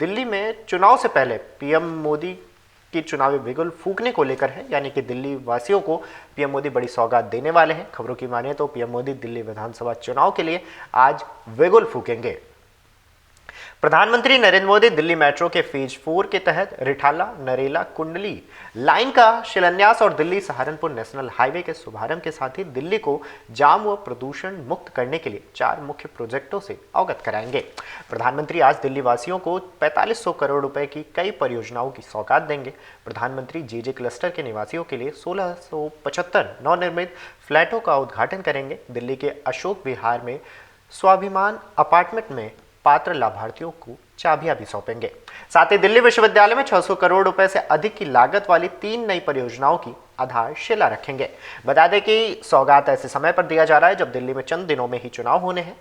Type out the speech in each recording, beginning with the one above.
दिल्ली में चुनाव से पहले पीएम मोदी की चुनावी बिगुल फूंकने को लेकर है, यानी कि दिल्ली वासियों को पीएम मोदी बड़ी सौगात देने वाले हैं। खबरों की माने तो पीएम मोदी दिल्ली विधानसभा चुनाव के लिए आज बिगुल फूंकेंगे। प्रधानमंत्री नरेंद्र मोदी दिल्ली मेट्रो के फेज 4 के तहत रिठाला नरेला कुंडली लाइन का शिलान्यास और दिल्ली सहारनपुर नेशनल हाईवे के शुभारंभ के साथ ही दिल्ली को जाम व प्रदूषण मुक्त करने के लिए 4 मुख्य प्रोजेक्टों से अवगत कराएंगे। प्रधानमंत्री आज दिल्ली वासियों को 4500 करोड़ रुपए की कई परियोजनाओं की सौगात देंगे। प्रधानमंत्री जेजे क्लस्टर के निवासियों के लिए 1675 नवनिर्मित फ्लैटों का उद्घाटन करेंगे। दिल्ली के अशोक विहार में स्वाभिमान अपार्टमेंट में पात्र लाभार्थियों को चाबियां भी सौंपेंगे। साथ ही दिल्ली विश्वविद्यालय में 600 करोड़ रुपए से अधिक की लागत वाली 3 नई परियोजनाओं की आधारशिला रखेंगे। बता दें कि सौगात ऐसे समय पर दिया जा रहा है जब दिल्ली में चंद दिनों में ही चुनाव होने हैं।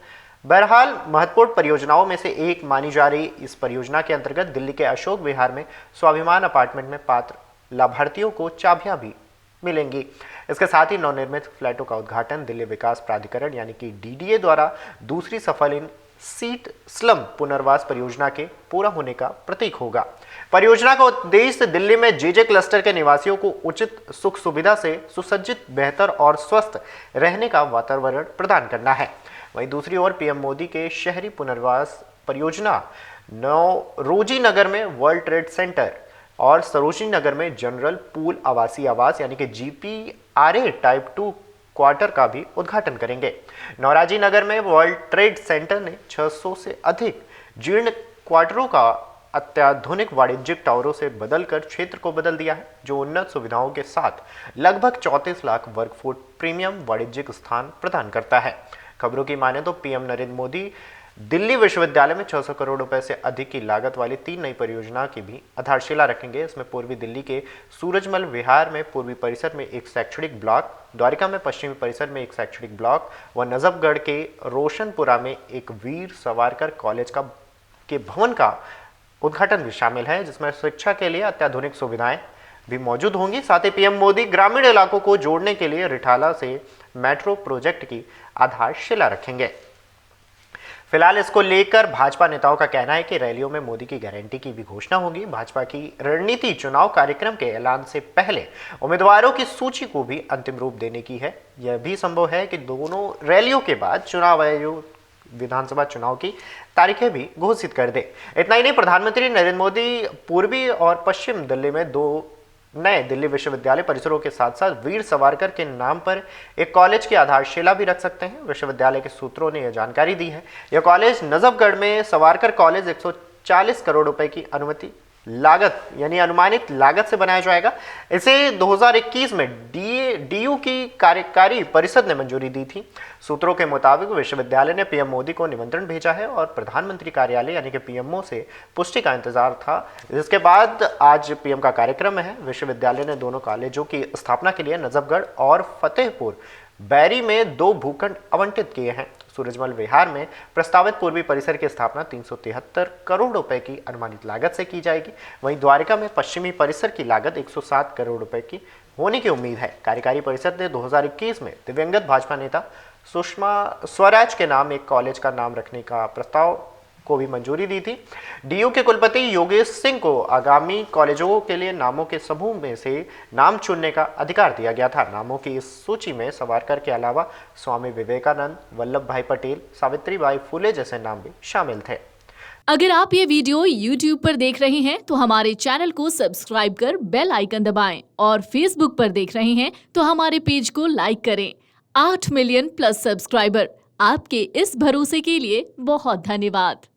बहरहाल महत्वपूर्ण परियोजनाओं में से एक मानी जा रही इस परियोजना के अंतर्गत दिल्ली के अशोक विहार में स्वाभिमान अपार्टमेंट में पात्र लाभार्थियों को चाबियां भी मिलेंगी। इसके साथ ही नवनिर्मित फ्लैटों का उद्घाटन दिल्ली विकास प्राधिकरण यानी कि डीडीए द्वारा दूसरी सफल इन सीट स्लम पुनर्वास परियोजना के पूरा होने का प्रतीक होगा। परियोजना का उद्देश्य दिल्ली में जेजे क्लस्टर के निवासियों को उचित सुख सुविधा से सुसज्जित, बेहतर और स्वस्थ रहने का वातावरण प्रदान करना है। वहीं दूसरी ओर पीएम मोदी के शहरी पुनर्वास परियोजना नौरोजी नगर में वर्ल्ड ट्रेड सेंटर और सरोजनी नगर में जनरल पूल आवासीय आवास यानी कि जीपीआरए टाइप 2 क्वार्टर का भी उद्घाटन करेंगे। नौरोजी नगर में वर्ल्ड ट्रेड सेंटर ने 600 से अधिक जीर्ण क्वार्टरों का अत्याधुनिक वाणिज्यिक टावरों से बदलकर क्षेत्र को बदल दिया है, जो उन्नत सुविधाओं के साथ लगभग 34 लाख वर्ग फुट प्रीमियम वाणिज्यिक स्थान प्रदान करता है। खबरों की माने तो पीएम नरेंद्र मोदी दिल्ली विश्वविद्यालय में 600 करोड़ रुपए से अधिक की लागत वाली 3 नई परियोजना की भी आधारशिला रखेंगे। इसमें पूर्वी दिल्ली के सूरजमल विहार में पूर्वी परिसर में एक शैक्षणिक ब्लॉक, द्वारिका में पश्चिमी परिसर में एक शैक्षणिक ब्लॉक व नजफगढ़ के रोशनपुरा में एक वीर सावरकर कॉलेज के भवन का उद्घाटन भी शामिल है, जिसमें शिक्षा के लिए अत्याधुनिक सुविधाएं भी मौजूद होंगी। साथ ही पीएम मोदी ग्रामीण इलाकों को जोड़ने के लिए रिठाला से मेट्रो प्रोजेक्ट की आधारशिला रखेंगे। फिलहाल इसको लेकर भाजपा नेताओं का कहना है कि रैलियों में मोदी की गारंटी की भी घोषणा होगी। भाजपा की रणनीति चुनाव कार्यक्रम के ऐलान से पहले उम्मीदवारों की सूची को भी अंतिम रूप देने की है। यह भी संभव है कि दोनों रैलियों के बाद चुनाव आयोग विधानसभा चुनाव की तारीखें भी घोषित कर दे। इतना ही नहीं, प्रधानमंत्री नरेंद्र मोदी पूर्वी और पश्चिम दिल्ली में 2 नए दिल्ली विश्वविद्यालय परिसरों के साथ साथ वीर सावरकर के नाम पर एक कॉलेज की आधारशिला भी रख सकते हैं। विश्वविद्यालय के सूत्रों ने यह जानकारी दी है। यह कॉलेज नजफगढ़ में सावरकर कॉलेज 140 करोड़ रुपए की लागत यानी अनुमानित लागत से बनाया जाएगा। इसे 2021 में डीयू की कार्यकारी परिषद ने मंजूरी दी थी। सूत्रों के मुताबिक विश्वविद्यालय ने पीएम मोदी को निमंत्रण भेजा है और प्रधानमंत्री कार्यालय यानी कि पीएमओ से पुष्टि का इंतजार था। इसके बाद आज पीएम का कार्यक्रम है। विश्वविद्यालय ने दोनों कॉलेजों की स्थापना के लिए नजफगढ़ और फतेहपुर बैरी में 2 भूखंड आवंटित किए हैं। सूरजमल विहार में प्रस्तावित पूर्वी परिसर की स्थापना 373 करोड़ रुपए की अनुमानित लागत से की जाएगी। वहीं द्वारिका में पश्चिमी परिसर की लागत 107 करोड़ रुपए की होने की उम्मीद है। कार्यकारी परिषद ने 2021 में दिवंगत भाजपा नेता सुषमा स्वराज के नाम एक कॉलेज का नाम रखने का प्रस्ताव को भी मंजूरी दी थी। डीयू के कुलपति योगेश सिंह को आगामी कॉलेजों के लिए नामों के समूह में से नाम चुनने का अधिकार दिया गया था। नामों की इस सूची में सावरकर के अलावा स्वामी विवेकानंद, वल्लभ भाई पटेल, सावित्रीबाई फुले जैसे नाम भी शामिल थे। अगर आप ये वीडियो YouTube पर देख रहे हैं तो हमारे चैनल को सब्सक्राइब कर बेल आइकन दबाएं और Facebook पर देख रहे हैं तो हमारे पेज को लाइक करें। 8 मिलियन प्लस सब्सक्राइबर, आपके इस भरोसे के लिए बहुत धन्यवाद।